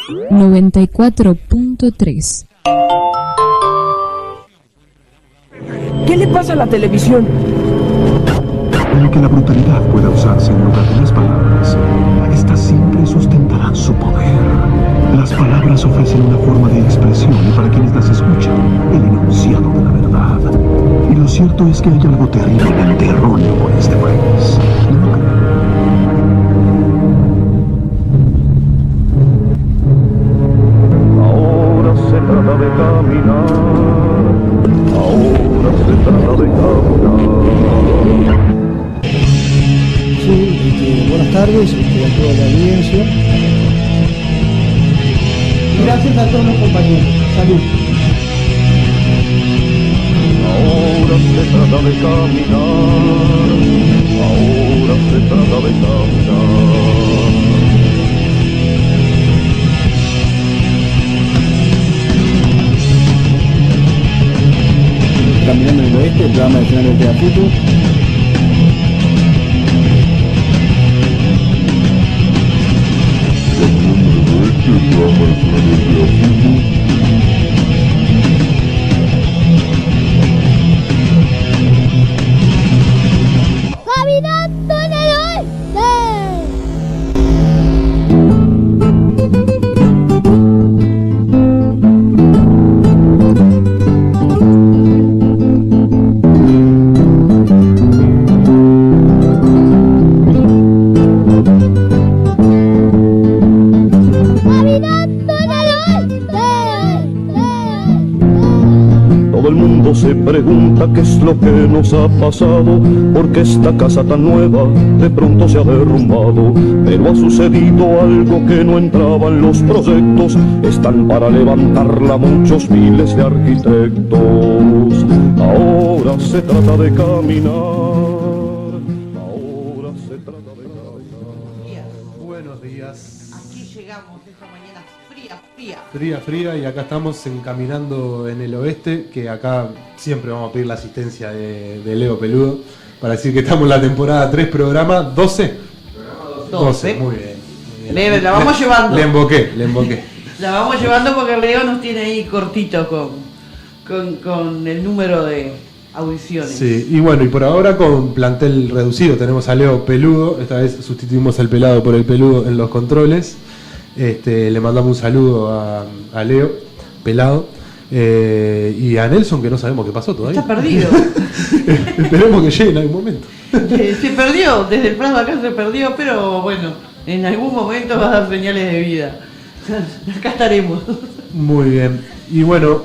94.3. ¿Qué le pasa a la televisión? En el que la brutalidad pueda usarse en lugar de las palabras, estas siempre sustentarán su poder. Las palabras ofrecen una forma de expresión y para quienes las escuchan, el enunciado de la verdad. Y lo cierto es que hay algo terriblemente erróneo por este país. ¿No creen? Ahora se trata de caminar, ahora se trata de caminar. Sí, buenas tardes a toda la audiencia. Gracias a todos los compañeros. Salud. Ahora se trata de caminar, ahora se trata de caminar. Caminando en el Oeste, el programa de escenario de Teatro. Caminando en el Oeste. Se pregunta qué es lo que nos ha pasado, porque esta casa tan nueva de pronto se ha derrumbado. Pero ha sucedido algo que no entraba en los proyectos, están para levantarla muchos miles de arquitectos. Ahora se trata de caminar, ahora se trata de caminar. Buenos días. Aquí llegamos esta mañana fría. Fría, y acá estamos encaminando en el Oeste, que acá siempre vamos a pedir la asistencia de Leo Peludo para decir que estamos en la temporada 3, programa 12. 12, muy bien. La vamos llevando. Le emboqué. La vamos llevando porque Leo nos tiene ahí cortito con el número de audiciones. Sí, y bueno, y por ahora con plantel reducido tenemos a Leo Peludo, esta vez sustituimos al pelado por el peludo en los controles. Le mandamos un saludo a Leo, pelado, y a Nelson, que no sabemos qué pasó todavía. Está perdido. Esperemos que llegue en algún momento. Se perdió, desde el Prado acá se perdió, pero bueno, en algún momento va a dar señales de vida. Acá estaremos. Muy bien. Y bueno,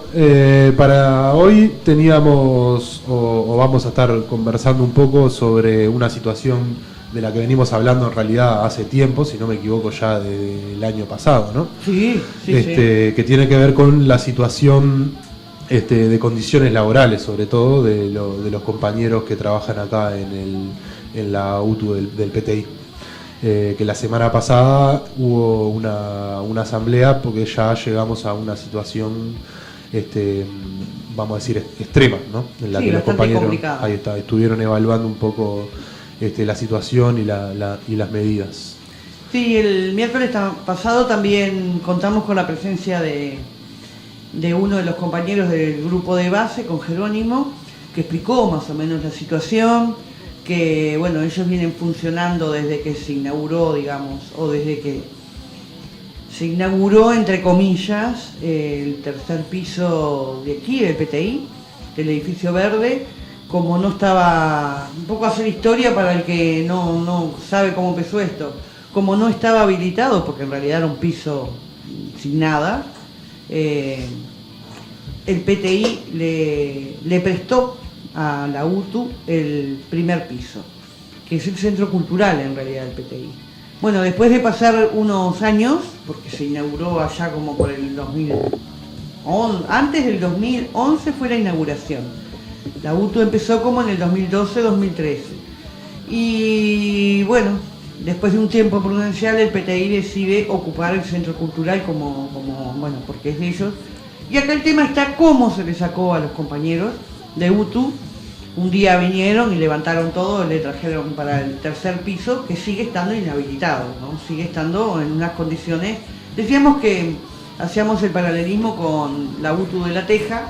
para hoy teníamos, o vamos a estar conversando un poco sobre una situación de la que venimos hablando en realidad hace tiempo, si no me equivoco ya del año pasado, ¿no? Sí. Que tiene que ver con la situación de condiciones laborales, sobre todo de los compañeros que trabajan acá en la UTU del PTI. Que la semana pasada hubo una asamblea porque ya llegamos a una situación, vamos a decir, extrema, ¿no? En la que los compañeros complicada. Ahí está, estuvieron evaluando un poco la situación y las medidas. Sí, el miércoles pasado también contamos con la presencia de uno de los compañeros del grupo de base, con Jerónimo, que explicó más o menos la situación, que bueno, ellos vienen funcionando desde que se inauguró, digamos, o desde que se inauguró, entre comillas, el tercer piso de aquí, del PTI, del edificio verde. Como no estaba, un poco hacer historia para el que no sabe cómo empezó esto, como no estaba habilitado, porque en realidad era un piso sin nada, el PTI le prestó a la UTU el primer piso, que es el centro cultural en realidad del PTI. Bueno, después de pasar unos años, porque se inauguró allá como por el 2011, antes del 2011 fue la inauguración. La UTU empezó como en el 2012-2013. Y bueno, después de un tiempo prudencial, el PTI decide ocupar el centro cultural como bueno, porque es de ellos. Y acá el tema está cómo se le sacó a los compañeros de UTU. Un día vinieron y levantaron todo, le trajeron para el tercer piso, que sigue estando inhabilitado, ¿no? Sigue estando en unas condiciones Decíamos que hacíamos el paralelismo con la UTU de La Teja.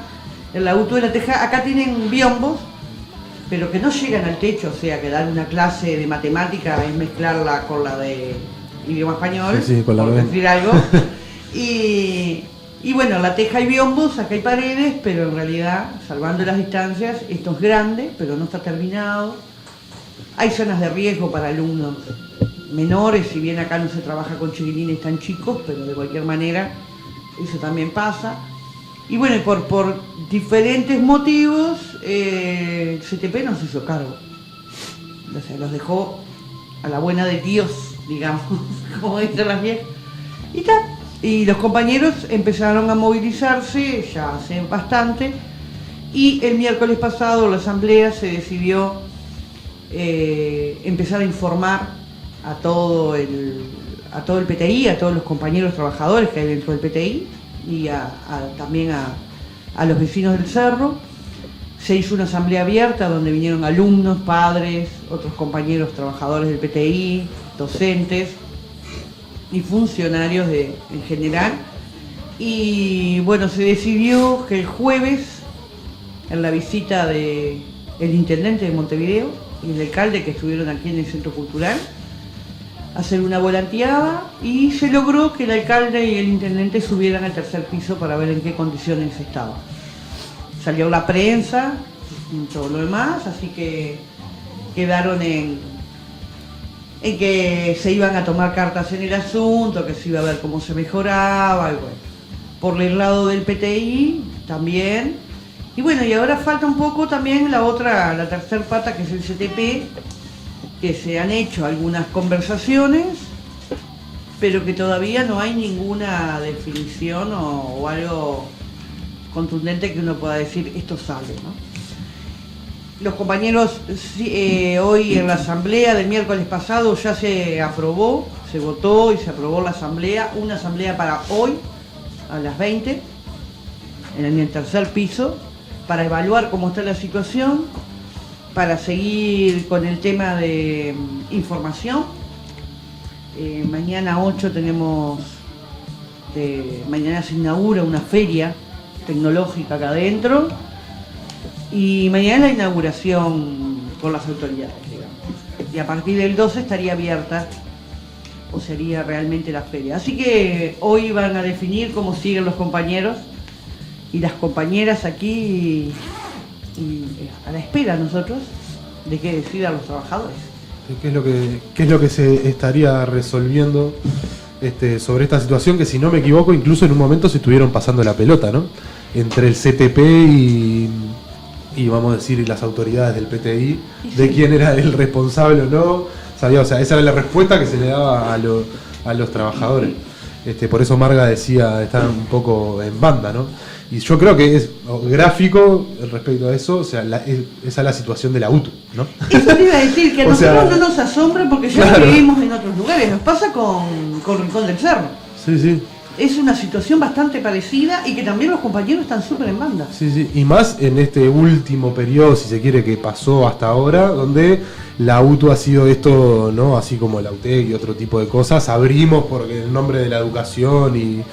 En la UTU de La Teja acá tienen biombos, pero que no llegan al techo, o sea, que dar una clase de matemática es mezclarla con la de idioma español, sí, con la por de... decir algo. Y bueno, en La Teja hay biombos, acá hay paredes, pero en realidad, salvando las distancias, esto es grande, pero no está terminado. Hay zonas de riesgo para alumnos menores, si bien acá no se trabaja con chiquilines tan chicos, pero de cualquier manera eso también pasa. Y bueno, por diferentes motivos, el CTP no se hizo cargo. O sea, los dejó a la buena de Dios, digamos, como dicen las viejas. Y tal. Y los compañeros empezaron a movilizarse ya hace bastante. Y el miércoles pasado la asamblea se decidió empezar a informar a todo el PTI, a todos los compañeros trabajadores que hay dentro del PTI y también a los vecinos del Cerro. Se hizo una asamblea abierta donde vinieron alumnos, padres, otros compañeros trabajadores del PTI, docentes y funcionarios en general. Y bueno, se decidió que el jueves, en la visita del intendente de Montevideo y el alcalde que estuvieron aquí en el Centro Cultural, hacer una volanteada, y se logró que el alcalde y el intendente subieran al tercer piso para ver en qué condiciones estaba. Salió la prensa y todo lo demás, así que quedaron en que se iban a tomar cartas en el asunto, que se iba a ver cómo se mejoraba, y bueno, por el lado del PTI también. Y bueno, y ahora falta un poco también la tercer pata, que es el CTP, que se han hecho algunas conversaciones, pero que todavía no hay ninguna definición o algo contundente que uno pueda decir esto sale, ¿no? Los compañeros, hoy en la asamblea del miércoles pasado ya se aprobó, se votó y se aprobó la asamblea, una asamblea para hoy a las 20 en el tercer piso, para evaluar cómo está la situación, para seguir con el tema de información. Mañana 8 mañana se inaugura una feria tecnológica acá adentro, y mañana la inauguración con las autoridades, digamos. Y a partir del 12 estaría abierta, o sería realmente la feria. Así que hoy van a definir cómo siguen los compañeros y las compañeras aquí, y a la espera nosotros de que decidan los trabajadores. ¿Qué es lo que se estaría resolviendo sobre esta situación, que si no me equivoco incluso en un momento se estuvieron pasando la pelota, ¿no? Entre el CTP y vamos a decir las autoridades del PTI, de quién era el responsable o no? O sea, esa era la respuesta que se le daba a los trabajadores. Por eso Marga decía, está un poco en banda, ¿no? Y yo creo que es gráfico respecto a eso, o sea, esa es la situación de la UTU, ¿no? Eso te iba a decir, que a nosotros no nos asombra porque ya lo vivimos en otros lugares. Nos pasa con Rincón del Cerro. Sí, sí. Es una situación bastante parecida y que también los compañeros están súper en banda. Sí, sí, y más en este último periodo, si se quiere, que pasó hasta ahora, donde la UTU ha sido esto, ¿no? Así como la UTEC y otro tipo de cosas, abrimos por el nombre de la educación y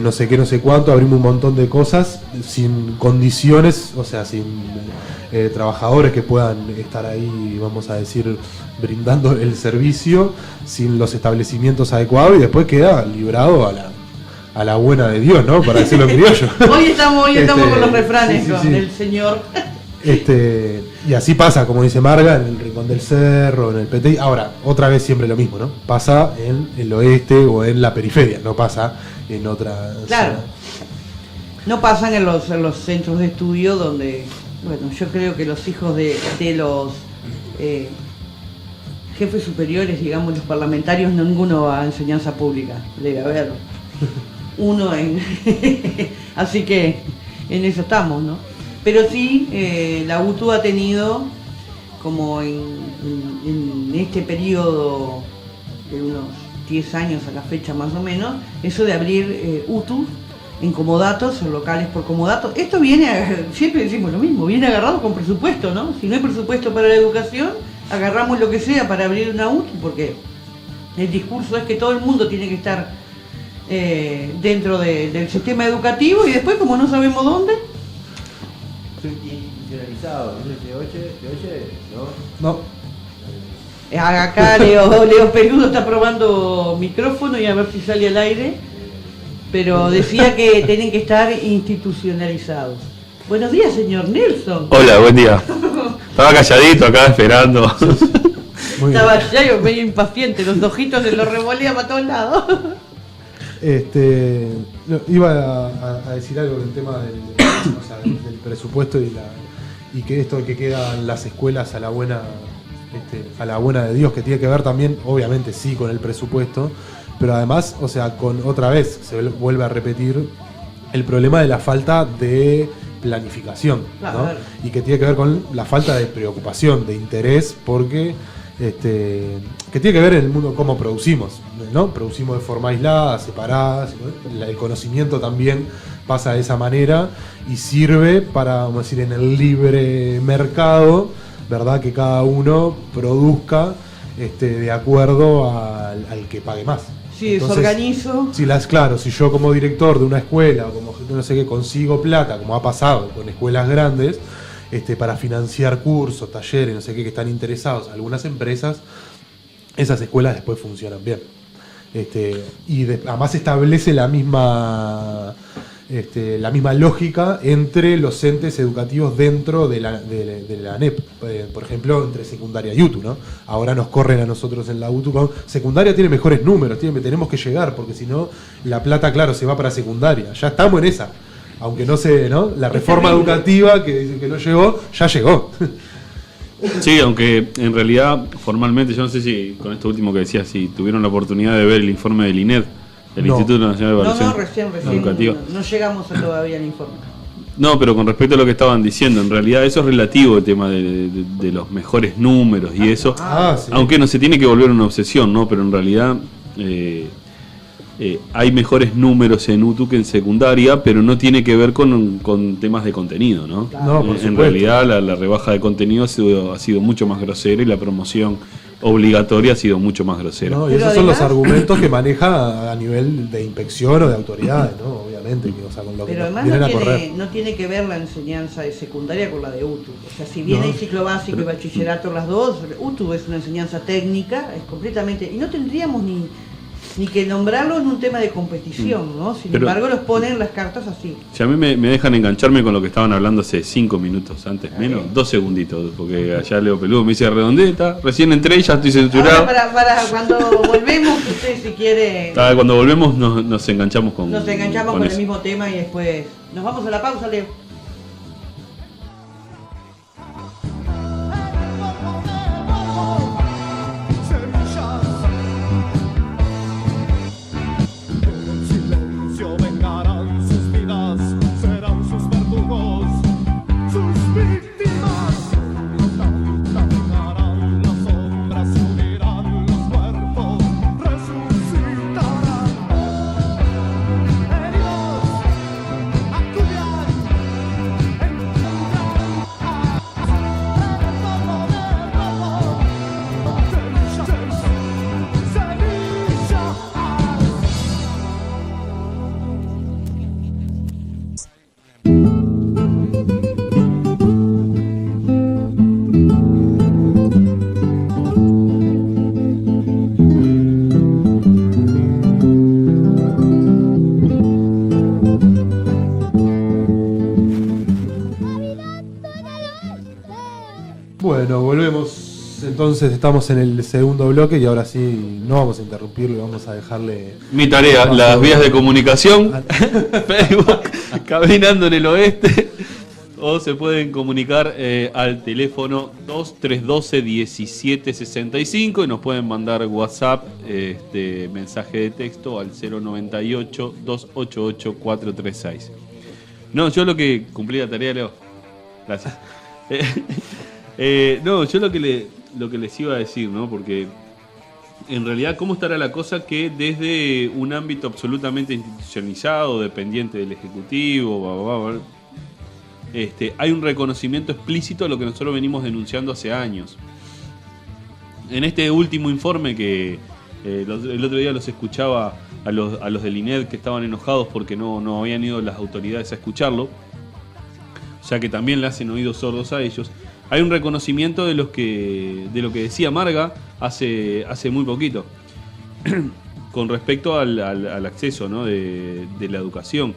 no sé qué, no sé cuánto, abrimos un montón de cosas sin condiciones, o sea, sin trabajadores que puedan estar ahí, vamos a decir, brindando el servicio, sin los establecimientos adecuados, y después queda librado a la buena de Dios, ¿no? Para decirlo en criollo. Hoy estamos con los refranes, con el señor. Y así pasa, como dice Marga, en el Rincón del Cerro, en el PTI. Ahora, otra vez siempre lo mismo, ¿no? Pasa en el oeste o en la periferia, no pasa en otra Claro. zona. No pasan en los centros de estudio donde, bueno, yo creo que los hijos de los jefes superiores, digamos, los parlamentarios, ninguno va a enseñanza pública, debe haber uno así que en eso estamos, ¿no? Pero sí, la UTU ha tenido, como en este periodo de unos 10 años a la fecha más o menos, eso de abrir UTU en comodatos, en locales por comodatos. Esto viene, siempre decimos lo mismo, viene agarrado con presupuesto, ¿no? Si no hay presupuesto para la educación, agarramos lo que sea para abrir una UTU, porque el discurso es que todo el mundo tiene que estar dentro del sistema educativo, y después, como no sabemos dónde. Institucionalizado, de oye, No. Acá Leo Peludo está probando micrófono y a ver si sale al aire, pero decía que tienen que estar institucionalizados. Buenos días, señor Nelson. Hola, buen día. Estaba calladito acá esperando. Muy bien. Estaba ya yo medio impaciente, los ojitos se los revolía para todos lados. No, iba a decir algo del tema del presupuesto y que esto que quedan las escuelas a la buena de Dios, que tiene que ver también, obviamente sí, con el presupuesto, pero además, o sea, con otra vez se vuelve a repetir el problema de la falta de planificación, ¿no? Claro. Y que tiene que ver con la falta de preocupación, de interés, porque que tiene que ver en el mundo cómo producimos, ¿no? Producimos de forma aislada, separada, el conocimiento también pasa de esa manera y sirve para, vamos a decir, en el libre mercado, ¿verdad? Que cada uno produzca de acuerdo al que pague más. Sí, Entonces, desorganizo. claro, si yo como director de una escuela o como no sé qué consigo plata, como ha pasado con escuelas grandes, para financiar cursos, talleres, no sé qué, que están interesados algunas empresas, esas escuelas después funcionan bien. Además establece la misma lógica entre los entes educativos dentro de la ANEP, por ejemplo, entre secundaria y UTU, ¿no? Ahora nos corren a nosotros en la UTU. Secundaria tiene mejores números, tenemos que llegar, porque si no, la plata, claro, se va para secundaria. Ya estamos en esa. Aunque no sé, ¿no? La reforma educativa que dicen que no llegó, ya llegó. Sí, aunque en realidad, formalmente, yo no sé si con esto último que decías, si tuvieron la oportunidad de ver el informe del INED, el Instituto Nacional de Evaluación recién Educativa. no llegamos todavía al informe. No, pero con respecto a lo que estaban diciendo, en realidad eso es relativo, el tema de los mejores números y eso, Sí. aunque no se tiene que volver una obsesión, ¿no? Pero en realidad hay mejores números en UTU que en secundaria, pero no tiene que ver con temas de contenido, ¿no? No, por En supuesto. realidad la rebaja de contenido ha sido mucho más grosera y la promoción obligatoria ha sido mucho más grosera. ¿No? Y Pero esos son los además- argumentos que maneja a nivel de inspección o de autoridades, ¿no? Obviamente, que, o sea, con lo que Pero nos además vienen a correr. no tiene que ver la enseñanza de secundaria con la de UTU. O sea, si bien No. hay ciclo básico y bachillerato las dos, UTU es una enseñanza técnica, es completamente... Y no tendríamos ni que nombrarlo en un tema de competición, ¿no? Sin Pero- embargo, los ponen las cartas así. Si a mí me dejan engancharme con lo que estaban hablando hace 5 minutos antes, menos, 2 segunditos, porque allá Leo Peludo me dice redondeta, recién entré y ya estoy censurado. Ahora, para cuando volvemos, usted si quiere... Cuando volvemos nos enganchamos con Nos enganchamos con el eso. mismo tema y después nos vamos a la pausa, Leo. Bueno, volvemos. Entonces estamos en el segundo bloque y ahora sí no vamos a interrumpirlo, vamos a dejarle... Mi tarea, paso. las vías de comunicación, Facebook, Caminando en el Oeste, o se pueden comunicar al teléfono 2312-1765 y nos pueden mandar WhatsApp, mensaje de texto al 098-288-436. No, yo lo que... Cumplí la tarea, Leo. Gracias. No, yo lo que les iba a decir, ¿no? Porque en realidad, ¿cómo estará la cosa que desde un ámbito absolutamente institucionalizado, dependiente del Ejecutivo, hay un reconocimiento explícito a lo que nosotros venimos denunciando hace años? En este último informe que el otro día los escuchaba a los del INED que estaban enojados porque no habían ido las autoridades a escucharlo, o sea que también le hacen oídos sordos a ellos. Hay un reconocimiento de lo que decía Marga hace muy poquito con respecto al acceso, ¿no? de la educación.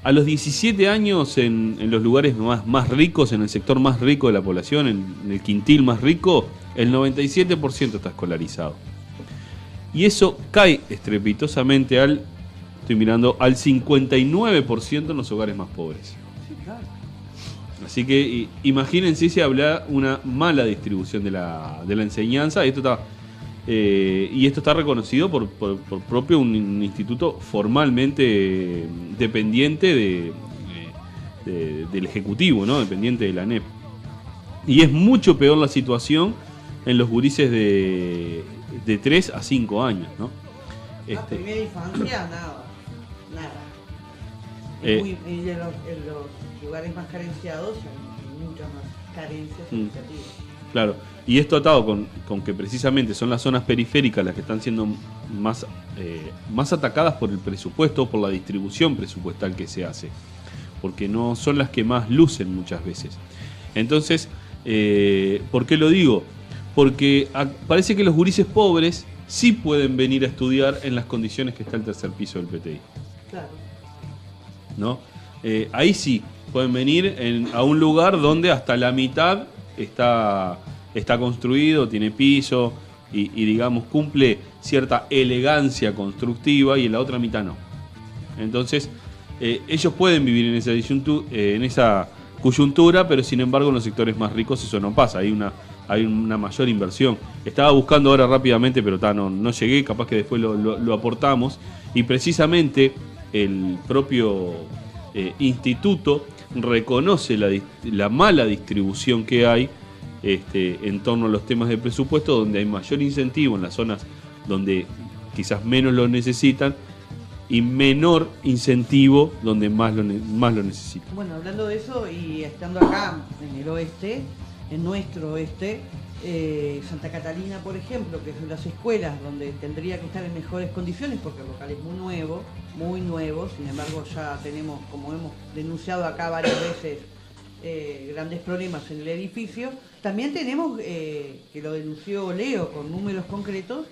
A los 17 años en los lugares más ricos, en el sector más rico de la población, en el quintil más rico, el 97% está escolarizado. Y eso cae estrepitosamente al 59% en los hogares más pobres. Así que imagínense si habla una mala distribución de la enseñanza. Esto está reconocido por propio un instituto formalmente dependiente del Ejecutivo, ¿no? Dependiente de la ANEP. Y es mucho peor la situación en los gurises de 3 a 5 años, ¿no? La primera infancia, nada. En los lugares más carenciados hay muchas más carencias educativas. Claro, y esto atado con que precisamente son las zonas periféricas las que están siendo más atacadas por el presupuesto, por la distribución presupuestal que se hace, porque no son las que más lucen muchas veces. Entonces, ¿por qué lo digo? Porque parece que los gurises pobres sí pueden venir a estudiar en las condiciones que está el tercer piso del PTI. Claro. ¿No? Ahí sí pueden venir a un lugar donde hasta la mitad está construido, tiene piso y digamos cumple cierta elegancia constructiva, y en la otra mitad no. Entonces ellos pueden vivir en esa coyuntura, pero sin embargo en los sectores más ricos eso no pasa, hay una mayor inversión. Estaba buscando ahora rápidamente, pero no llegué, capaz que después lo aportamos, y precisamente el propio instituto reconoce la mala distribución que hay en torno a los temas de presupuesto, donde hay mayor incentivo en las zonas donde quizás menos lo necesitan y menor incentivo donde más lo necesitan. Bueno, hablando de eso y estando acá en el oeste, en nuestro oeste, Santa Catalina, por ejemplo, que es de las escuelas donde tendría que estar en mejores condiciones, porque el local es muy nuevo, sin embargo ya tenemos, como hemos denunciado acá varias veces, grandes problemas en el edificio. También tenemos, que lo denunció Leo con números concretos,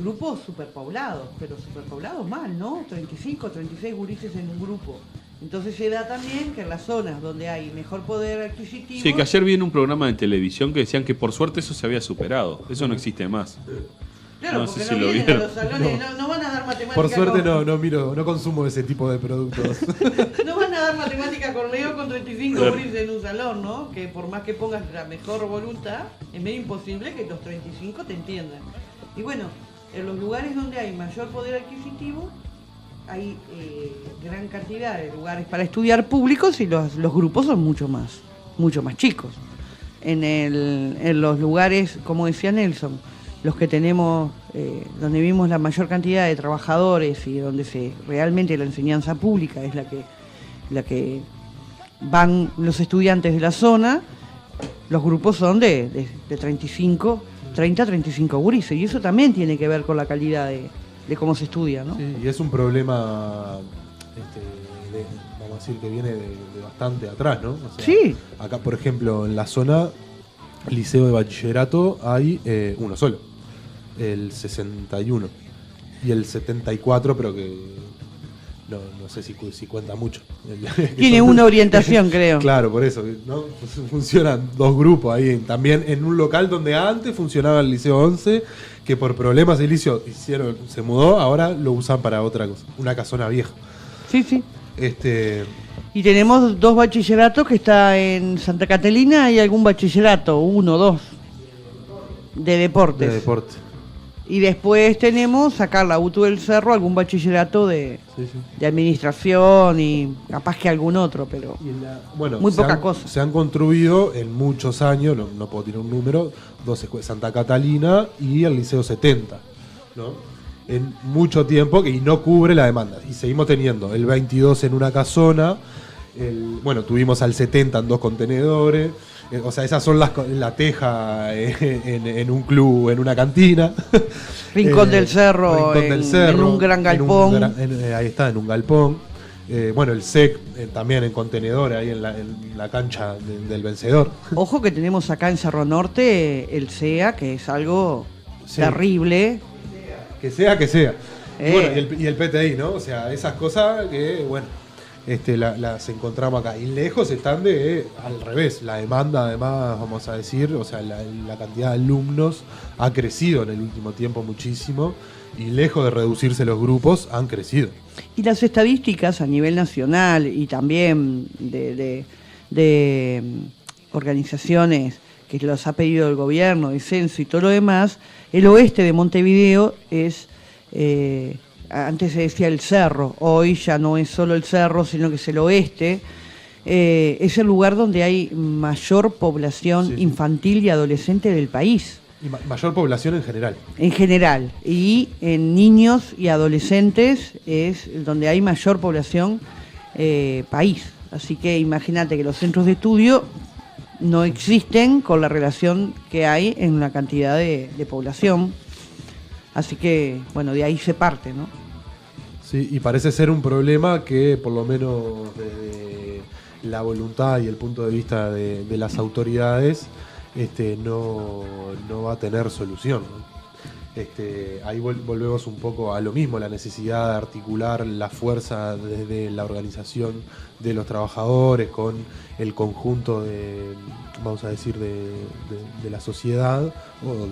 grupos superpoblados, pero superpoblados mal, ¿no? 35, 36 gurises en un grupo. Entonces se da también que en las zonas donde hay mejor poder adquisitivo... Sí, que ayer vi en un programa de televisión que decían que por suerte eso se había superado, eso no existe más. Claro, no porque sé si no lo vienen vieron. a los salones, no van a dar matemática. Por suerte no consumo ese tipo de productos. No van a dar matemática con Leo con 35 gurises en un salón, ¿no? Que por más que pongas la mejor voluntad, es medio imposible que los 35 te entiendan. Y bueno, en los lugares donde hay mayor poder adquisitivo, hay gran cantidad de lugares para estudiar públicos, y los grupos son mucho más chicos. En los lugares, como decía Nelson, los que tenemos, donde vimos la mayor cantidad de trabajadores y donde realmente la enseñanza pública es la que van los estudiantes de la zona, los grupos son de 30 a 35 gurises, y eso también tiene que ver con la calidad de cómo se estudia, ¿no? Sí, y es un problema, vamos a decir, que viene de bastante atrás, ¿no? O sea, sí. Acá, por ejemplo, en la zona liceo de bachillerato hay uno solo, el 61, y el 74, pero que no sé si cuenta mucho. Tiene una orientación, creo. Claro, por eso, ¿no? Funcionan dos grupos ahí, también en un local donde antes funcionaba el liceo 11, que por problemas de liceo se mudó, ahora lo usan para otra cosa, una casona vieja. Sí. Y tenemos 2 bachilleratos que está en Santa Catalina, y algún bachillerato, 1, 2, de deportes. De deporte. Y después tenemos acá en la UTU del Cerro algún bachillerato de administración, y capaz que algún otro, pero muy poca cosa. Se han construido en muchos años, no puedo tirar un número, 2 escuelas, Santa Catalina y el Liceo 70, ¿no? En mucho tiempo, y no cubre la demanda. Y seguimos teniendo el 22 en una casona, tuvimos al 70 en 2 contenedores, O sea, esas son la teja en un club, en una cantina. Rincón del Cerro, en un gran galpón. Ahí está, en un galpón. Bueno, el SEC también en contenedor, ahí en la cancha del Vencedor. Ojo que tenemos acá en Cerro Norte el SEA, que es algo terrible. Que sea. Y, bueno, y el PTI, ¿no? O sea, esas cosas que, bueno, las encontramos acá. Y lejos están al revés. La demanda, además, vamos a decir, o sea, la cantidad de alumnos ha crecido en el último tiempo muchísimo. Y lejos de reducirse los grupos, han crecido. Y las estadísticas a nivel nacional y también de organizaciones que los ha pedido el gobierno, el censo y todo lo demás, el oeste de Montevideo es, antes se decía el cerro, hoy ya no es solo el cerro, sino que es el oeste, es el lugar donde hay mayor población infantil y adolescente del país. Y mayor población en general. En general. Y en niños y adolescentes es donde hay mayor población país. Así que imagínate que los centros de estudio no existen con la relación que hay en la cantidad de población. Así que, bueno, de ahí se parte, ¿no? Sí, y parece ser un problema que por lo menos desde la voluntad y el punto de vista de las autoridades no va a tener solución, ¿no? Ahí volvemos un poco a lo mismo, la necesidad de articular la fuerza desde la organización de los trabajadores con el conjunto vamos a decir, de la sociedad, o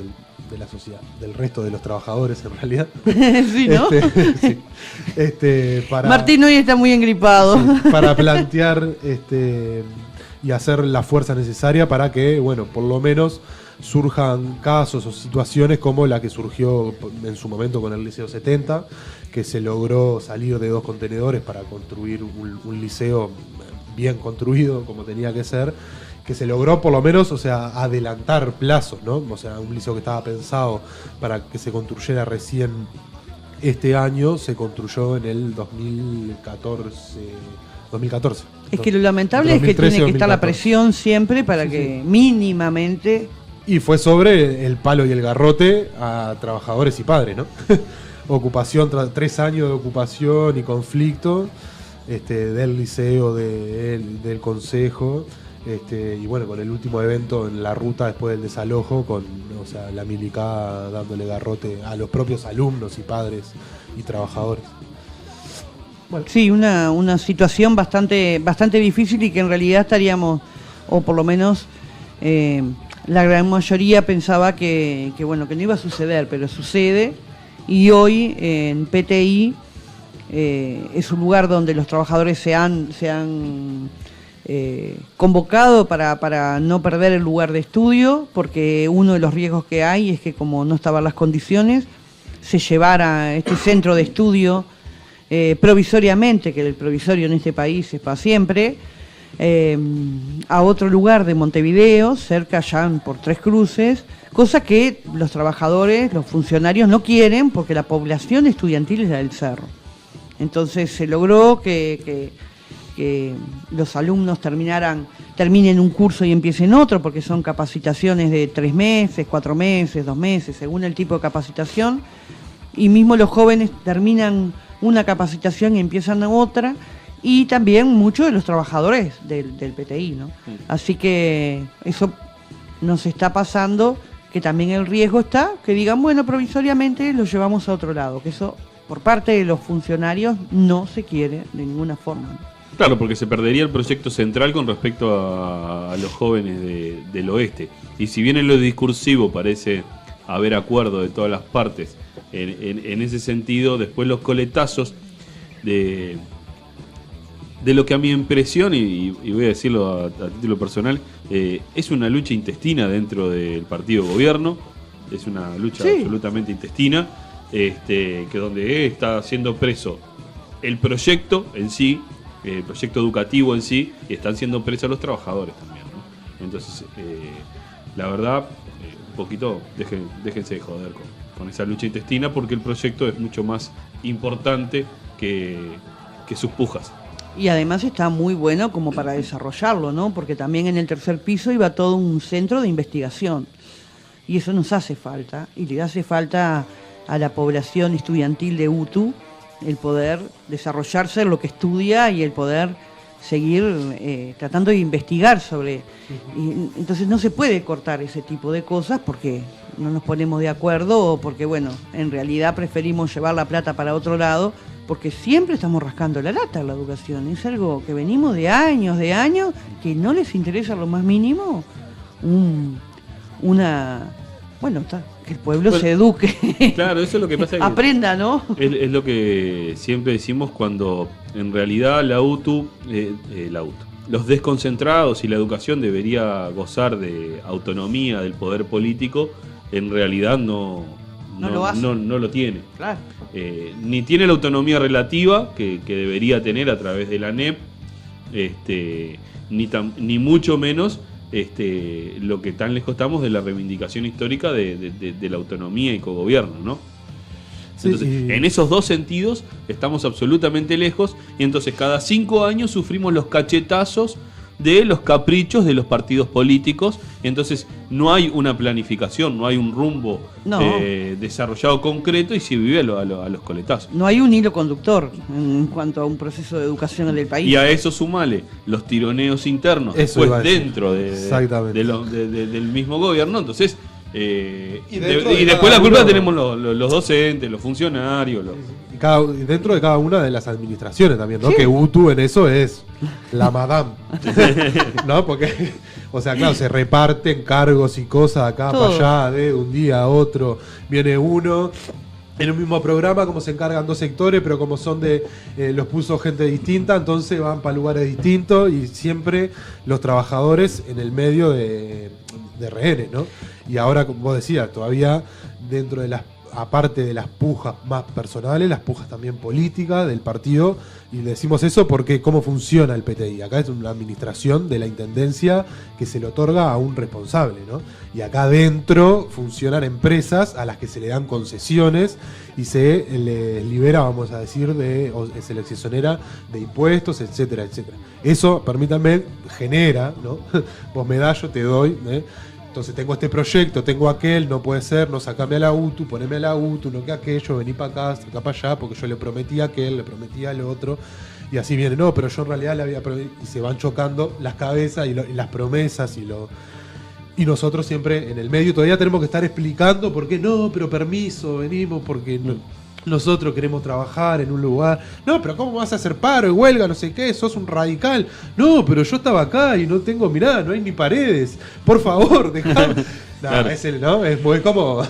de la sociedad, del resto de los trabajadores en realidad. Sí, ¿no? Para, Martín hoy está muy engripado. Sí, para plantear y hacer la fuerza necesaria para que, bueno, por lo menos surjan casos o situaciones como la que surgió en su momento con el Liceo 70, que se logró salir de 2 contenedores para construir un liceo bien construido como tenía que ser, que se logró por lo menos, o sea, adelantar plazos, ¿no? O sea, un liceo que estaba pensado para que se construyera recién este año, se construyó en el 2014. Es que lo lamentable es que tiene que estar la presión siempre para que mínimamente... Y fue sobre el palo y el garrote a trabajadores y padres, ¿no? Ocupación, 3 años de ocupación y conflicto del liceo, del consejo, y bueno, con el último evento en la ruta después del desalojo, con, o sea, la milicada dándole garrote a los propios alumnos y padres y trabajadores. Bueno. Sí, una situación bastante difícil y que en realidad estaríamos, o por lo menos la gran mayoría pensaba que bueno, que no iba a suceder, pero sucede. Y hoy en PTI es un lugar donde los trabajadores se han convocado para no perder el lugar de estudio, porque uno de los riesgos que hay es que, como no estaban las condiciones, se llevara este centro de estudio provisoriamente, que el provisorio en este país es para siempre, a otro lugar de Montevideo, cerca ya por Tres Cruces, cosa que los trabajadores, los funcionarios no quieren, porque la población estudiantil es la del Cerro. Entonces se logró que los alumnos terminen un curso y empiecen otro, porque son capacitaciones de 3 meses, 4 meses, 2 meses, según el tipo de capacitación, y mismo los jóvenes terminan una capacitación y empiezan otra, y también muchos de los trabajadores del PTI, ¿no? Así que eso nos está pasando, que también el riesgo está, que digan, bueno, provisoriamente lo llevamos a otro lado, que eso por parte de los funcionarios no se quiere de ninguna forma, ¿no? Claro, porque se perdería el proyecto central con respecto a los jóvenes del oeste. Y si bien en lo discursivo parece haber acuerdo de todas las partes en ese sentido, después los coletazos de lo que a mi impresión, y voy a decirlo a título personal, es una lucha intestina dentro del partido gobierno, es una lucha absolutamente intestina, que donde está siendo preso el proyecto en sí, el proyecto educativo en sí, y están siendo presos los trabajadores también, ¿no? Entonces, la verdad, un poquito, déjense de joder con esa lucha intestina, porque el proyecto es mucho más importante que sus pujas. Y además está muy bueno como para desarrollarlo, ¿no? Porque también en el tercer piso iba todo un centro de investigación. Y eso nos hace falta, y le hace falta a la población estudiantil de UTU el poder desarrollarse en lo que estudia y el poder seguir tratando de investigar sobre. Y entonces no se puede cortar ese tipo de cosas porque no nos ponemos de acuerdo o porque, bueno, en realidad preferimos llevar la plata para otro lado, porque siempre estamos rascando la lata en la educación. Es algo que venimos de años, que no les interesa lo más mínimo que el pueblo se eduque. Claro, eso es lo que pasa. Aprenda, ¿no? Es lo que siempre decimos cuando en realidad la UTU, los desconcentrados y la educación debería gozar de autonomía del poder político, en realidad no lo tiene. Claro. Ni tiene la autonomía relativa que debería tener a través de la ANEP, ni mucho menos lo que tan lejos estamos de la reivindicación histórica de la autonomía y cogobierno, ¿no? Entonces, en esos dos sentidos estamos absolutamente lejos, y entonces cada 5 años sufrimos los cachetazos de los caprichos de los partidos políticos, y entonces no hay una planificación, no hay un rumbo desarrollado concreto, y se vive a los coletazos. No hay un hilo conductor en cuanto a un proceso de educación del país. Y a eso sumale los tironeos internos dentro del mismo gobierno, entonces y después la culpa tenemos los docentes, los funcionarios, dentro de cada una de las administraciones también, ¿no? Sí. Que UTU en eso es la madame, ¿no? Porque, o sea, claro, se reparten cargos y cosas acá para allá, de un día a otro. Viene uno en un mismo programa, como se encargan 2 sectores, pero como son los puso gente distinta, entonces van para lugares distintos, y siempre los trabajadores en el medio de rehenes, ¿no? Y ahora, como vos decías, todavía dentro de aparte de las pujas más personales, las pujas también políticas del partido, y le decimos eso porque cómo funciona el PTI. Acá es una administración de la intendencia que se le otorga a un responsable, ¿no? Y acá adentro funcionan empresas a las que se le dan concesiones y se les libera, vamos a decir, se les exonera de impuestos, etcétera, etcétera. Eso, permítanme, genera, ¿no? Vos me das, yo te doy, Entonces tengo este proyecto, tengo aquel, no puede ser, no sacame a la UTU, poneme a la UTU, no que aquello, vení para acá, saca para allá, porque yo le prometí a aquel, le prometí al otro, y así viene, no, pero yo en realidad le había prometido, y se van chocando las cabezas y las promesas y nosotros siempre en el medio todavía tenemos que estar explicando por qué no, pero permiso, venimos porque nosotros queremos trabajar en un lugar. No, pero ¿cómo vas a hacer paro y huelga, no sé qué? Sos un radical. No, pero yo estaba acá y no tengo, mirá, no hay ni paredes. Por favor, dejame. Claro. Es muy como,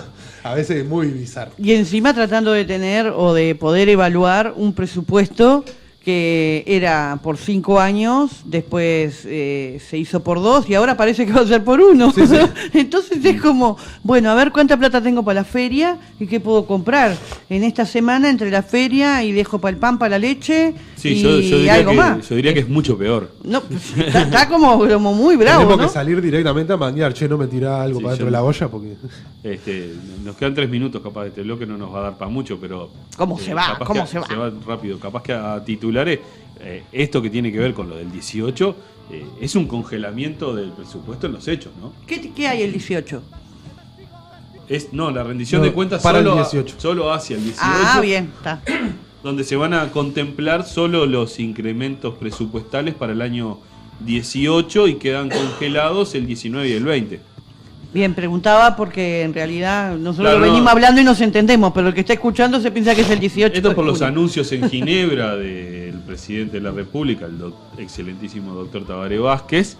a veces es muy bizarro. Y encima tratando de tener o de poder evaluar un presupuesto que era por 5 años, después se hizo por 2 y ahora parece que va a ser por 1. Sí, sí. Entonces es como, bueno, a ver cuánta plata tengo para la feria y qué puedo comprar en esta semana entre la feria y dejo para el pan, para la leche, sí, y yo diría algo más. Yo diría que es mucho peor. No, está como muy bravo, tenemos, ¿no? que salir directamente a manguear, che, no me tirá algo para dentro de la olla porque... nos quedan 3 minutos capaz de este bloque, no nos va a dar para mucho, pero... ¿Cómo se va? ¿Cómo se va? Se va rápido, capaz que a titulares, esto que tiene que ver con lo del 18, es un congelamiento del presupuesto en los hechos, ¿no? ¿Qué hay el 18? La rendición de cuentas para el 18. Solo hacia el 18. Ah, bien, está. Donde se van a contemplar solo los incrementos presupuestales para el año 18 y quedan congelados el 19 y el 20. Bien, preguntaba porque en realidad nosotros venimos hablando y nos entendemos, pero el que está escuchando se piensa que es el 18. Esto por los anuncios en Ginebra del presidente de la República, el excelentísimo doctor Tabaré Vázquez,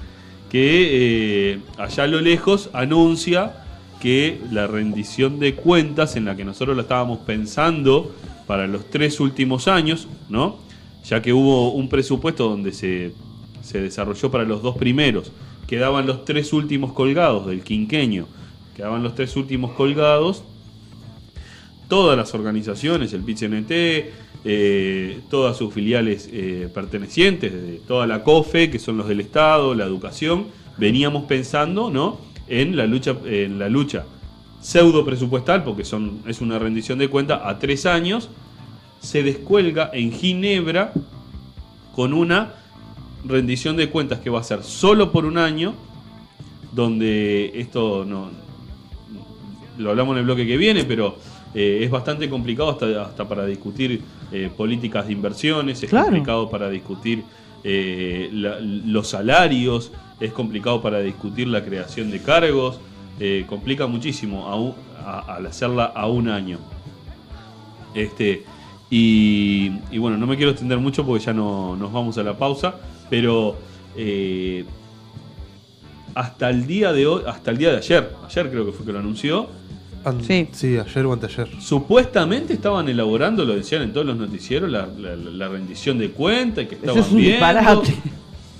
que allá a lo lejos anuncia que la rendición de cuentas en la que nosotros lo estábamos pensando para los 3 últimos años, ¿no? Ya que hubo un presupuesto donde se desarrolló para los 2 primeros, quedaban los 3 últimos colgados del quinquenio, quedaban los 3 últimos colgados, todas las organizaciones, el PIT-CNT, todas sus filiales pertenecientes, toda la COFE, que son los del Estado, la educación, veníamos pensando, ¿no?, en la lucha pseudo presupuestal, porque es una rendición de cuenta a 3 años. Se descuelga en Ginebra con una rendición de cuentas que va a ser solo por un año, donde esto no lo hablamos en el bloque que viene, pero es bastante complicado hasta para discutir políticas de inversiones, es complicado para discutir los salarios, es complicado para discutir la creación de cargos, complica muchísimo al hacerla a un año. Y bueno, no me quiero extender mucho porque ya nos vamos a la pausa, pero hasta el día de hoy, hasta el día de ayer creo que fue que lo anunció. Sí, ayer o anteayer. Supuestamente estaban elaborando, lo decían en todos los noticieros, la rendición de cuentas y que estaban Eso es un viendo. disparate.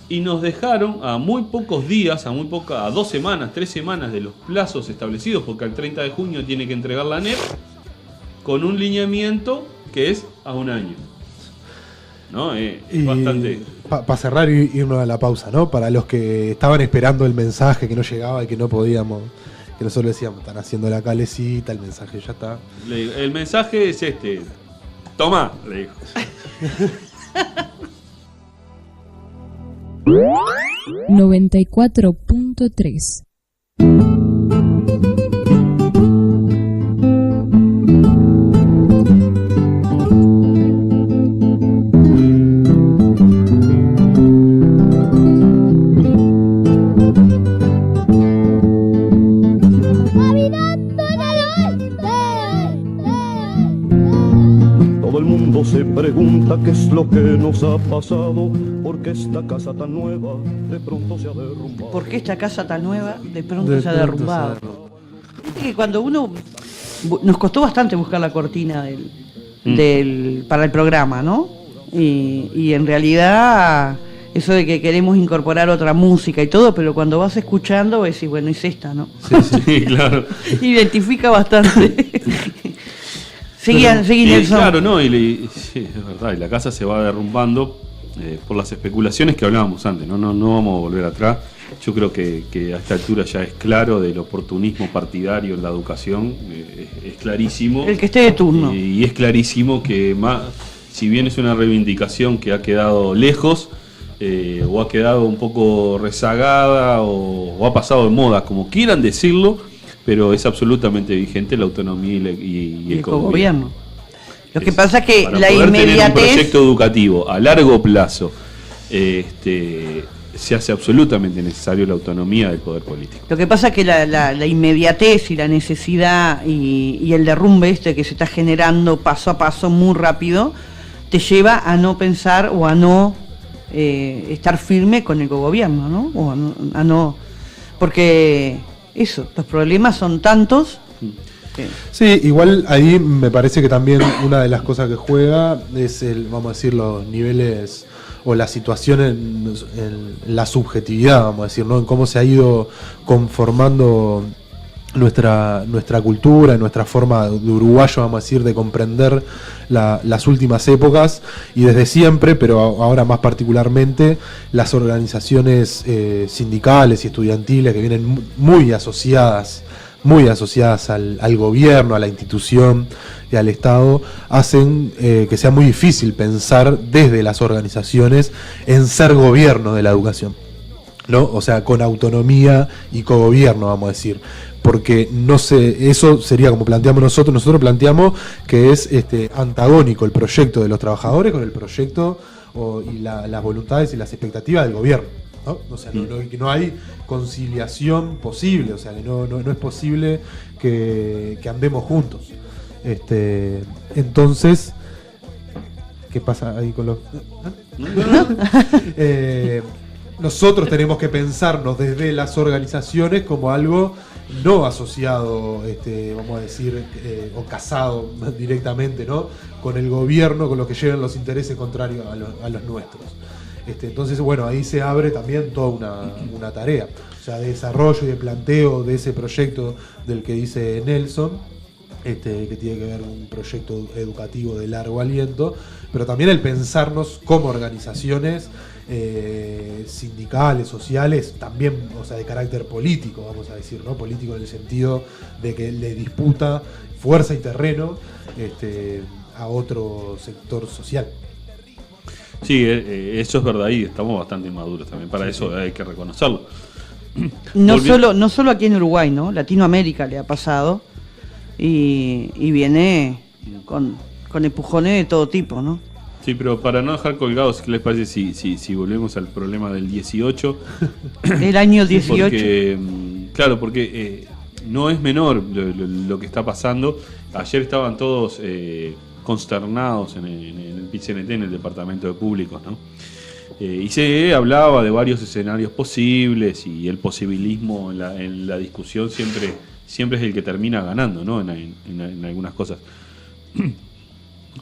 Y nos dejaron a muy pocos días, a 2 semanas, 3 semanas de los plazos establecidos, porque al 30 de junio tiene que entregar la NEP, con un lineamiento que es a un año. ¿No? Es bastante. Para cerrar y irnos a la pausa, ¿no? Para los que estaban esperando el mensaje que no llegaba y que no podíamos, que nosotros decíamos, están haciendo la calecita, el mensaje ya está. El mensaje es este. Toma, le dijo. 94.3. Todo el mundo se pregunta qué es lo que nos ha pasado, porque esta casa tan nueva de pronto se ha derrumbado. ¿Por qué esta casa tan nueva de pronto se ha derrumbado? Viste que cuando uno... Nos costó bastante buscar la cortina para el programa, ¿no? Y en realidad, eso de que queremos incorporar otra música y todo, pero cuando vas escuchando, decís, bueno, es esta, ¿no? Sí, claro. Identifica bastante. Seguí Nelson. Claro, no, sí, es verdad, y la casa se va derrumbando por las especulaciones que hablábamos antes, no vamos a volver atrás. Yo creo que a esta altura ya es claro del oportunismo partidario en la educación, es clarísimo. El que esté de turno. Y es clarísimo que, si bien es una reivindicación que ha quedado lejos, o ha quedado un poco rezagada, o ha pasado de moda, como quieran decirlo, pero es absolutamente vigente la autonomía y el cogobierno. Lo que pasa es que para la poder inmediatez... tener un proyecto educativo a largo plazo, se hace absolutamente necesario la autonomía del poder político. Lo que pasa es que la inmediatez y la necesidad y el derrumbe que se está generando paso a paso muy rápido, te lleva a no pensar o a no estar firme con el gobierno, ¿no? O a no... Porque los problemas son tantos... Sí, igual ahí me parece que también una de las cosas que juega es vamos a decir, los niveles o la situación en la subjetividad, vamos a decir, ¿no? En cómo se ha ido conformando nuestra cultura, nuestra forma de uruguayo, vamos a decir, de comprender las últimas épocas y desde siempre, pero ahora más particularmente, las organizaciones sindicales y estudiantiles que vienen muy asociadas al gobierno, a la institución y al Estado, hacen que sea muy difícil pensar desde las organizaciones en ser gobierno de la educación, ¿no? O sea, con autonomía y cogobierno, vamos a decir. Porque eso sería como planteamos nosotros planteamos que es antagónico el proyecto de los trabajadores con el proyecto y las voluntades y las expectativas del gobierno, ¿no? O sea, que no hay conciliación posible, o sea, que no es posible que andemos juntos. Entonces, ¿qué pasa ahí con los...? Nosotros tenemos que pensarnos desde las organizaciones como algo no asociado, vamos a decir, o casado directamente, ¿no?, con el gobierno, con los que llevan los intereses contrarios a los nuestros. Entonces, bueno, ahí se abre también toda una tarea, o sea, de desarrollo y de planteo de ese proyecto del que dice Nelson, que tiene que ver con un proyecto educativo de largo aliento, pero también el pensarnos como organizaciones sindicales, sociales, también, o sea, de carácter político, vamos a decir, ¿no? Político en el sentido de que le disputa fuerza y terreno a otro sector social. Sí, eso es verdad y estamos bastante maduros también. Para eso hay que reconocerlo. No solo aquí en Uruguay, ¿no? Latinoamérica le ha pasado y viene con empujones de todo tipo, ¿no? Sí, pero para no dejar colgados, ¿qué les parece si volvemos al problema del 18? El año 18. Porque no es menor lo que está pasando. Ayer estaban todos consternados en el PIT-CNT, en el Departamento de Públicos, ¿no? Y se hablaba de varios escenarios posibles y el posibilismo en la discusión siempre es el que termina ganando, ¿no? En algunas cosas.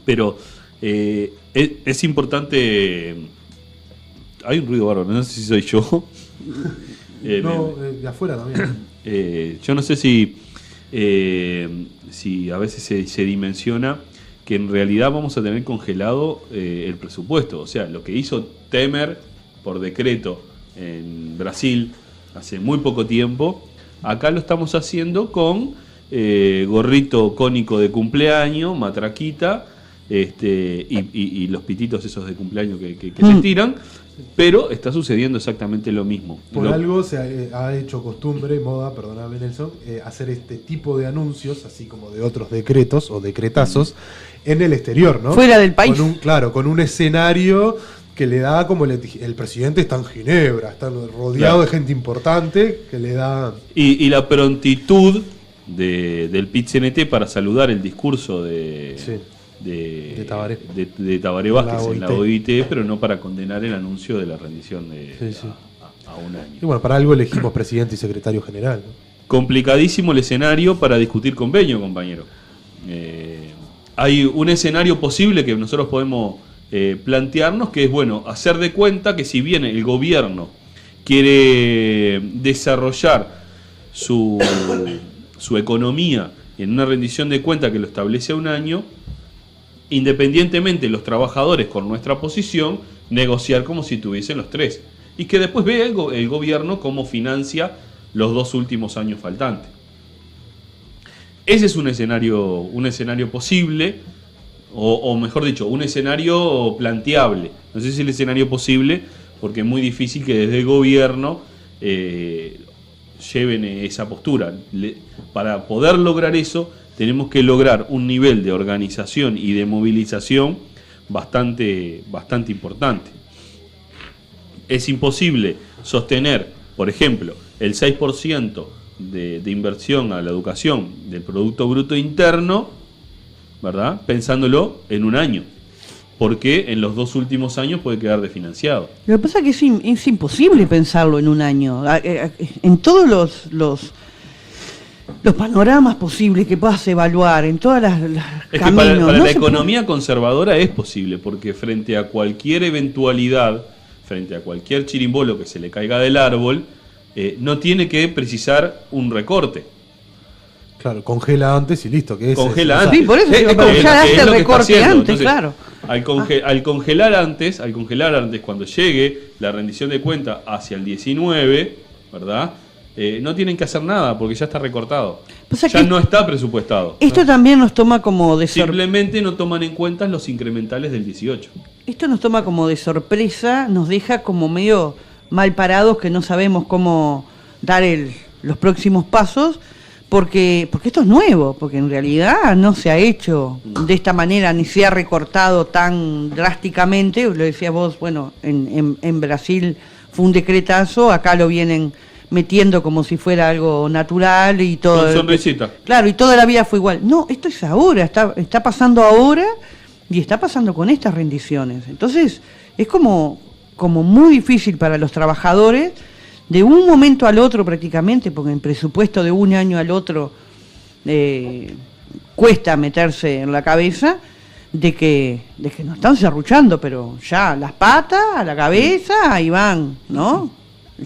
Pero es importante. Hay un ruido bárbaro, no sé si soy yo. De afuera también. Yo no sé si a veces se dimensiona que en realidad vamos a tener congelado el presupuesto. O sea, lo que hizo Temer por decreto en Brasil hace muy poco tiempo, acá lo estamos haciendo con gorrito cónico de cumpleaños, matraquita, y los pititos esos de cumpleaños que se tiran, pero está sucediendo exactamente lo mismo. Por algo se ha hecho costumbre, moda, perdóname Nelson, hacer este tipo de anuncios, así como de otros decretos o decretazos, en el exterior, ¿no? Fuera del país. Con un escenario que le da como el presidente está en Ginebra, está rodeado de gente importante, que le da... Y la prontitud del PIT-CNT para saludar el discurso de Tabaré, de Tabaré Vázquez en la OIT, pero no para condenar el anuncio de la rendición a un año. Y bueno, para algo elegimos presidente y secretario general, ¿no? Complicadísimo el escenario para discutir convenio, compañero. Hay un escenario posible que nosotros podemos plantearnos, que es, bueno, hacer de cuenta que si bien el gobierno quiere desarrollar su economía en una rendición de cuenta que lo establece a un año, independientemente los trabajadores con nuestra posición, negociar como si tuviesen los 3. Y que después vea el gobierno cómo financia los 2 últimos años faltantes. Ese es un escenario posible, o mejor dicho, un escenario planteable. No sé si el escenario posible, porque es muy difícil que desde el gobierno lleven esa postura. Para poder lograr eso, tenemos que lograr un nivel de organización y de movilización bastante importante. Es imposible sostener, por ejemplo, el 6% de inversión a la educación del Producto Bruto Interno, ¿verdad? Pensándolo en un año, porque en los 2 últimos años puede quedar desfinanciado. Lo que pasa es que es imposible pensarlo en un año. En todos los panoramas posibles que puedas evaluar, en todas las es caminos. Que para la economía conservadora es posible, porque frente a cualquier eventualidad, frente a cualquier chirimbolo que se le caiga del árbol, no tiene que precisar un recorte. Claro, congela antes y listo. Congela antes. Sí, por eso ya hace el recorte antes. Entonces, claro. Al congelar antes, cuando llegue la rendición de cuenta hacia el 19, ¿verdad? No tienen que hacer nada porque ya está recortado. Ya no está presupuestado. Esto también nos toma como de Simplemente no toman en cuenta los incrementales del 18. Esto nos toma como de sorpresa, nos deja como medio mal parados, que no sabemos cómo dar los próximos pasos, porque esto es nuevo, porque en realidad no se ha hecho de esta manera, ni se ha recortado tan drásticamente. Lo decías vos, bueno, en Brasil fue un decretazo, acá lo vienen metiendo como si fuera algo natural y todo. Con sonrisita. Claro, y toda la vida fue igual. No, esto es ahora, está pasando ahora y está pasando con estas rendiciones. Entonces, es como muy difícil para los trabajadores, de un momento al otro prácticamente, porque en presupuesto de un año al otro cuesta meterse en la cabeza de que nos están serruchando, pero ya las patas, a la cabeza, ahí van, ¿no?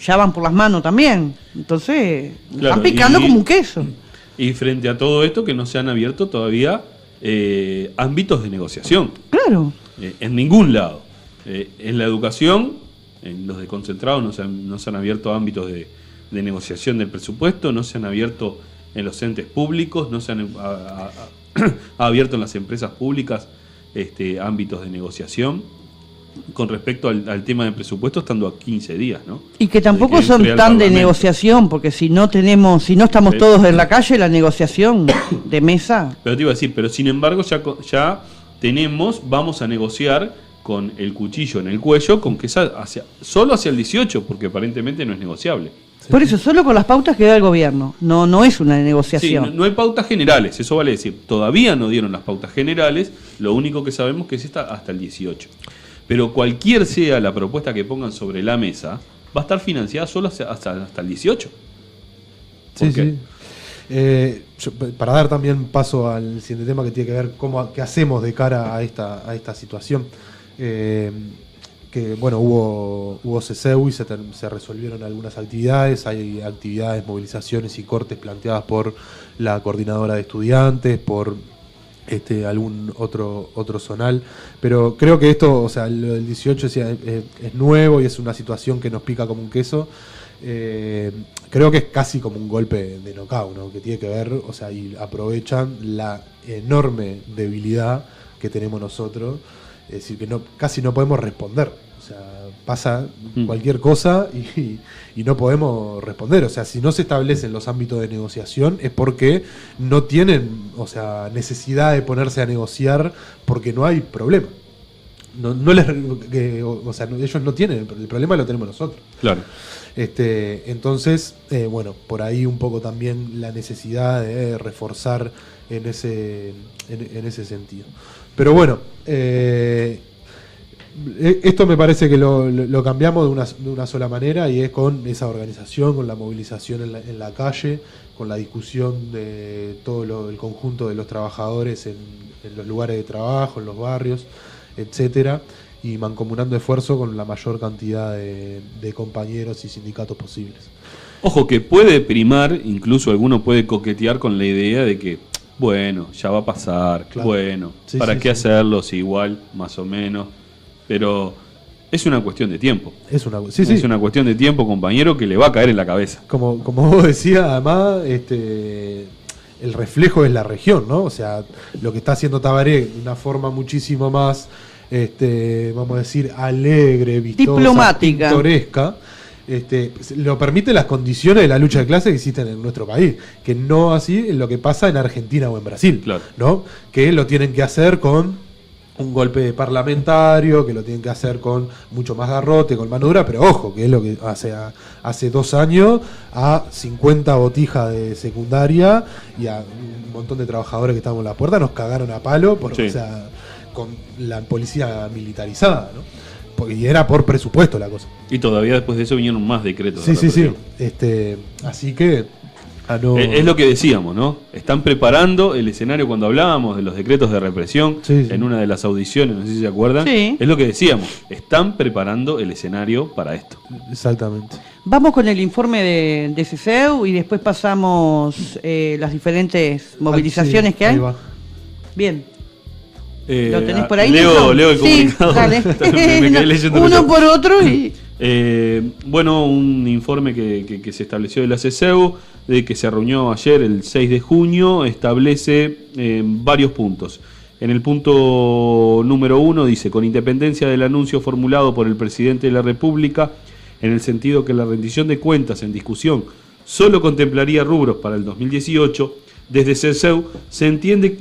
Ya van por las manos también. Entonces, claro, están picando como un queso. Y frente a todo esto, que no se han abierto todavía ámbitos de negociación. Claro. En ningún lado. En la educación, en los desconcentrados no se han abierto ámbitos de negociación del presupuesto, no se han abierto en los entes públicos, no se han abierto en las empresas públicas ámbitos de negociación. con respecto al tema del presupuesto, estando a 15 días, ¿no? Y que tampoco De que son entre al tan de Parlamento. negociación, porque si no estamos todos en la calle, la negociación de mesa. Pero te iba a decir, pero sin embargo ya vamos a negociar con el cuchillo en el cuello, con que solo hacia el 18, porque aparentemente no es negociable. Por eso, solo con las pautas que da el gobierno, no es una negociación. Sí, no hay pautas generales, eso vale decir, todavía no dieron las pautas generales, lo único que sabemos que es esta hasta el 18. Pero cualquier sea la propuesta que pongan sobre la mesa, va a estar financiada solo hasta el 18. Sí, sí. Para dar también paso al siguiente tema que tiene que ver qué hacemos de cara a esta situación. Que bueno, hubo CESEU y se resolvieron algunas actividades, hay actividades, movilizaciones y cortes planteadas por la coordinadora de estudiantes, por algún otro zonal, pero creo que esto, o sea, lo del 18 es nuevo y es una situación que nos pica como un queso. Creo que es casi como un golpe de knockout, ¿no? Que tiene que ver, o sea, y aprovechan la enorme debilidad que tenemos nosotros, es decir, que casi no podemos responder. O sea, pasa cualquier cosa y no podemos responder. O sea, si no se establecen los ámbitos de negociación es porque no tienen, o sea, necesidad de ponerse a negociar porque no hay problema. Ellos no tienen, el problema lo tenemos nosotros. Claro. Entonces, bueno, por ahí un poco también la necesidad de reforzar en ese sentido. Pero bueno, esto me parece que lo cambiamos de una sola manera, y es con esa organización, con la movilización en la calle, con la discusión de todo el conjunto de los trabajadores en los lugares de trabajo, en los barrios, etcétera, y mancomunando esfuerzo con la mayor cantidad de compañeros y sindicatos posibles. Ojo que puede primar, incluso alguno puede coquetear con la idea de que, bueno, ya va a pasar, claro. Bueno, sí, ¿para sí, qué sí. hacerlo si igual, más o menos? Pero es una cuestión de tiempo. Es una cuestión de tiempo, compañero, que le va a caer en la cabeza. Como vos decías, además, el reflejo es la región, ¿no? O sea, lo que está haciendo Tabaré de una forma muchísimo más, vamos a decir, alegre, vistosa, diplomática, pintoresca, lo permiten las condiciones de la lucha de clases que existen en nuestro país, que no así es lo que pasa en Argentina o en Brasil, claro. ¿no? Que lo tienen que hacer con un golpe parlamentario, que lo tienen que hacer con mucho más garrote, con mano dura, pero ojo, que es lo que hace 2 años a 50 botijas de secundaria y a un montón de trabajadores que estaban en la puerta nos cagaron a palo, porque, sí. O sea, con la policía militarizada, ¿no? Y era por presupuesto la cosa. Y todavía después de eso vinieron más decretos. Sí. Así que... Es lo que decíamos, ¿no? Están preparando el escenario cuando hablábamos de los decretos de represión, sí. En una de las audiciones, no sé si se acuerdan. Sí. Es lo que decíamos, están preparando el escenario para esto. Exactamente. Vamos con el informe de CESEU y después pasamos las diferentes movilizaciones Sí, que hay. ahí va. Bien. ¿Lo tenés por ahí? Leo el Sí, comunicado. dale. Me quedé leyendo Uno por otro y... Bueno, un informe que se estableció de la CESEU, de que se reunió ayer, el 6 de junio, establece varios puntos. En el punto número 1 dice: con independencia del anuncio formulado por el presidente de la República, en el sentido que la rendición de cuentas en discusión solo contemplaría rubros para el 2018, desde CESEU se entiende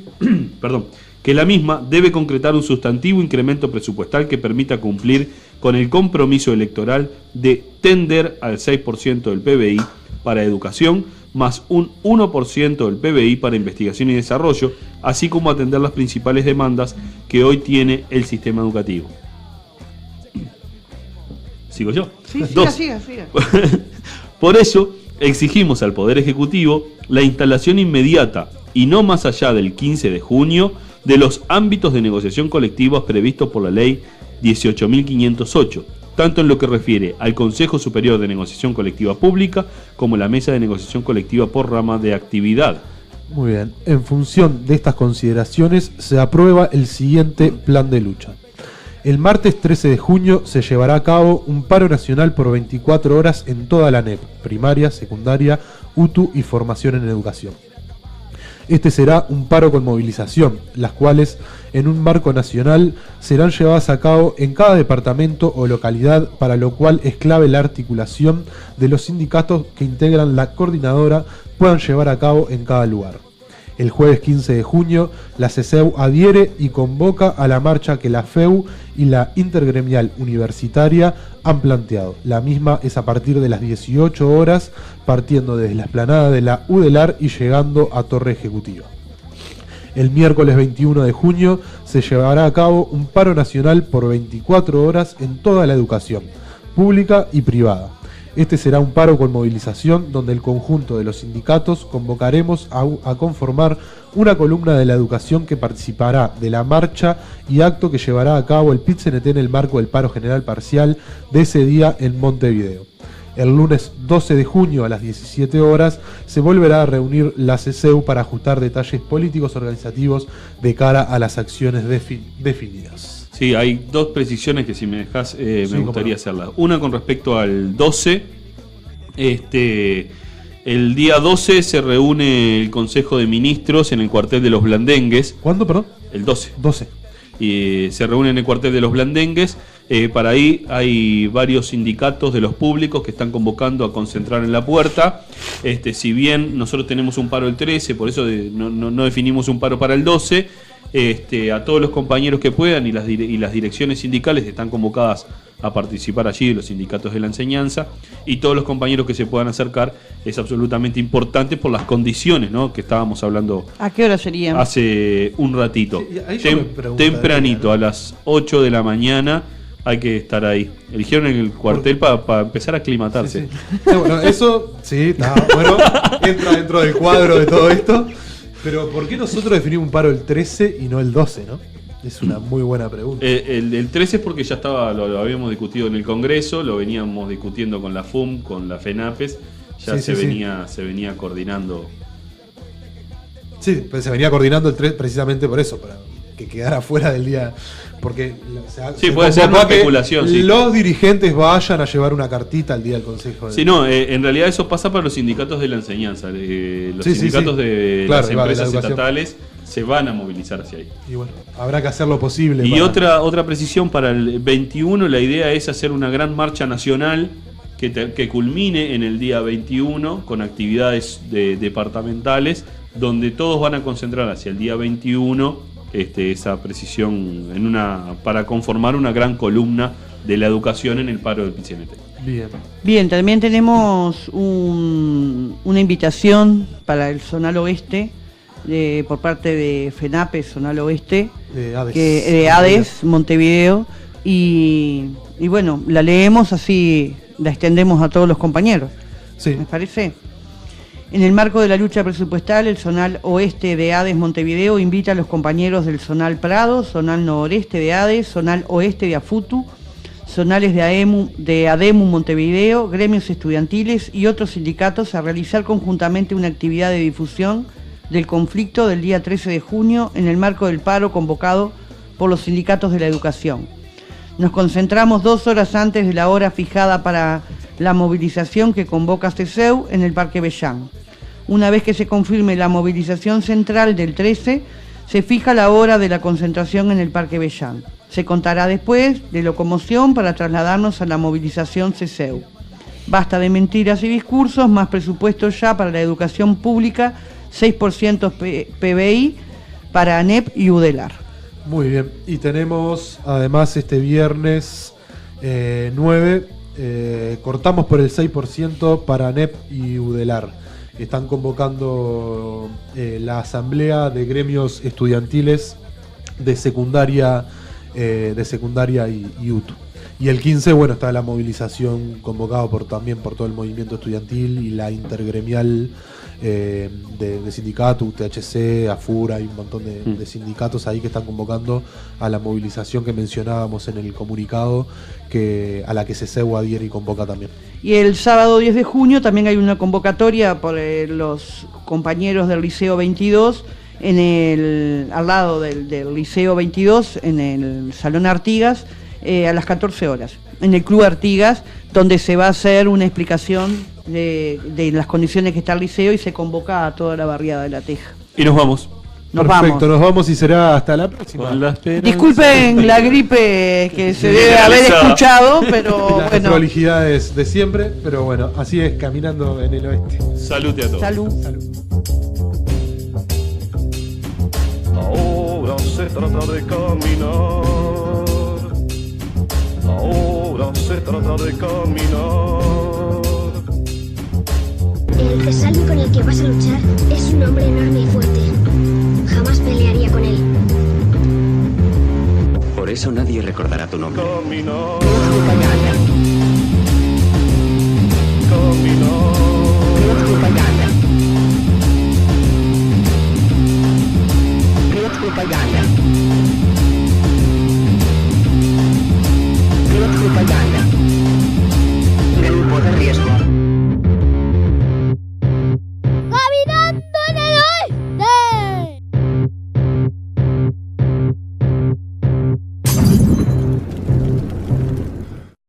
que la misma debe concretar un sustantivo incremento presupuestal que permita cumplir con el compromiso electoral de tender al 6% del PBI para educación, más un 1% del PBI para investigación y desarrollo, así como atender las principales demandas que hoy tiene el sistema educativo. ¿Sigo yo? Sí, siga. Por eso exigimos al Poder Ejecutivo la instalación inmediata y no más allá del 15 de junio de los ámbitos de negociación colectiva previstos por la Ley 18.508, tanto en lo que refiere al Consejo Superior de Negociación Colectiva Pública como la Mesa de Negociación Colectiva por rama de actividad. Muy bien. En función de estas consideraciones se aprueba el siguiente plan de lucha. El martes 13 de junio se llevará a cabo un paro nacional por 24 horas en toda la NEP, primaria, secundaria, UTU y formación en educación. Este será un paro con movilización, las cuales, en un marco nacional, serán llevadas a cabo en cada departamento o localidad, para lo cual es clave la articulación de los sindicatos que integran la coordinadora puedan llevar a cabo en cada lugar. El jueves 15 de junio, la CESEU adhiere y convoca a la marcha que la FEU y la Intergremial Universitaria han planteado. La misma es a partir de las 18 horas, partiendo desde la explanada de la UDELAR y llegando a Torre Ejecutiva. El miércoles 21 de junio se llevará a cabo un paro nacional por 24 horas en toda la educación, pública y privada. Este será un paro con movilización donde el conjunto de los sindicatos convocaremos a conformar una columna de la educación que participará de la marcha y acto que llevará a cabo el PIT-CNT en el marco del paro general parcial de ese día en Montevideo. El lunes 12 de junio a las 17 horas se volverá a reunir la CESEU para ajustar detalles políticos organizativos de cara a las acciones definidas. Sí, hay dos precisiones que si me dejas me gustaría hacerlas. Una con respecto al 12. El día 12 se reúne el Consejo de Ministros en el cuartel de los Blandengues. ¿Cuándo, perdón? El 12. 12. Y se reúne en el cuartel de los Blandengues. Para ahí hay varios sindicatos de los públicos que están convocando a concentrar en la puerta. Si bien nosotros tenemos un paro el 13, por eso no definimos un paro para el 12, a todos los compañeros que puedan y las direcciones sindicales están convocadas a participar allí de los sindicatos de la enseñanza, y todos los compañeros que se puedan acercar. Es absolutamente importante por las condiciones, ¿no?, que estábamos hablando. ¿A qué hora sería? Hace un ratito. Sí, tempranito, a las 8 de la mañana hay que estar ahí. Eligieron el cuartel para empezar a aclimatarse. Sí. Bueno, eso sí, está bueno, entra dentro del cuadro de todo esto. Pero ¿por qué nosotros definimos un paro el 13 y no el 12, no? Es una muy buena pregunta. El 13 es porque ya lo habíamos discutido en el Congreso, lo veníamos discutiendo con la FUM, con la FENAPES, ya se venía coordinando. Sí, pues se venía coordinando el 3 precisamente por eso, para que quedara fuera del día. Porque puede ser una especulación. Sí. Los dirigentes vayan a llevar una cartita al día del Consejo. Sí, no, en realidad eso pasa para los sindicatos de la enseñanza. Los sindicatos de las empresas estatales se van a movilizar hacia ahí. Y bueno, habrá que hacer lo posible. Y otra precisión para el 21, la idea es hacer una gran marcha nacional que culmine en el día 21 con actividades departamentales, donde todos van a concentrar hacia el día 21 esa precisión para conformar una gran columna de la educación en el paro del PIT-CNT. Bien, también tenemos una invitación para el Zonal Oeste por parte de FENAPES, Zonal Oeste, de ADES, Montevideo, y bueno, la leemos, así la extendemos a todos los compañeros. Sí. ¿Me parece? En el marco de la lucha presupuestal, el Zonal Oeste de ADES Montevideo invita a los compañeros del Zonal Prado, Zonal Noreste de ADES, Zonal Oeste de AFUTU, zonales de ADEMU Montevideo, gremios estudiantiles y otros sindicatos a realizar conjuntamente una actividad de difusión del conflicto del día 13 de junio en el marco del paro convocado por los sindicatos de la educación. Nos concentramos 2 horas antes de la hora fijada para la movilización que convoca CESEU en el Parque Bellán. Una vez que se confirme la movilización central del 13, se fija la hora de la concentración en el Parque Bellán. Se contará después de locomoción para trasladarnos a la movilización CESEU. Basta de mentiras y discursos, más presupuesto ya para la educación pública, 6% PBI para ANEP y UDELAR. Muy bien, y tenemos además este viernes 9, cortamos por el 6% para ANEP y UDELAR. Están convocando la asamblea de gremios estudiantiles de secundaria y UTU. Y el 15, bueno, está la movilización convocada también por todo el movimiento estudiantil y la intergremial de sindicatos, UTHC, AFUR, hay un montón de sindicatos ahí que están convocando a la movilización que mencionábamos en el comunicado, a la que CESEU adhiere y convoca también. Y el sábado 10 de junio también hay una convocatoria por los compañeros del Liceo 22, al lado del Liceo 22, en el Salón Artigas, a las 14 horas, en el Club Artigas, donde se va a hacer una explicación de las condiciones que está el liceo y se convoca a toda la barriada de La Teja. Y nos vamos. Perfecto, nos vamos y será hasta la próxima. Disculpen la gripe que se debe haber escuchado, pero las bueno. prolijidades de siempre, pero bueno, así es caminando en el oeste. Salud a todos. Salud. Ahora se trata de caminar. Ahora se trata de caminar. El resalve con el que vas a luchar es un hombre enorme y fuerte. Jamás pelearía con él. Por eso nadie recordará tu nombre. Caminar.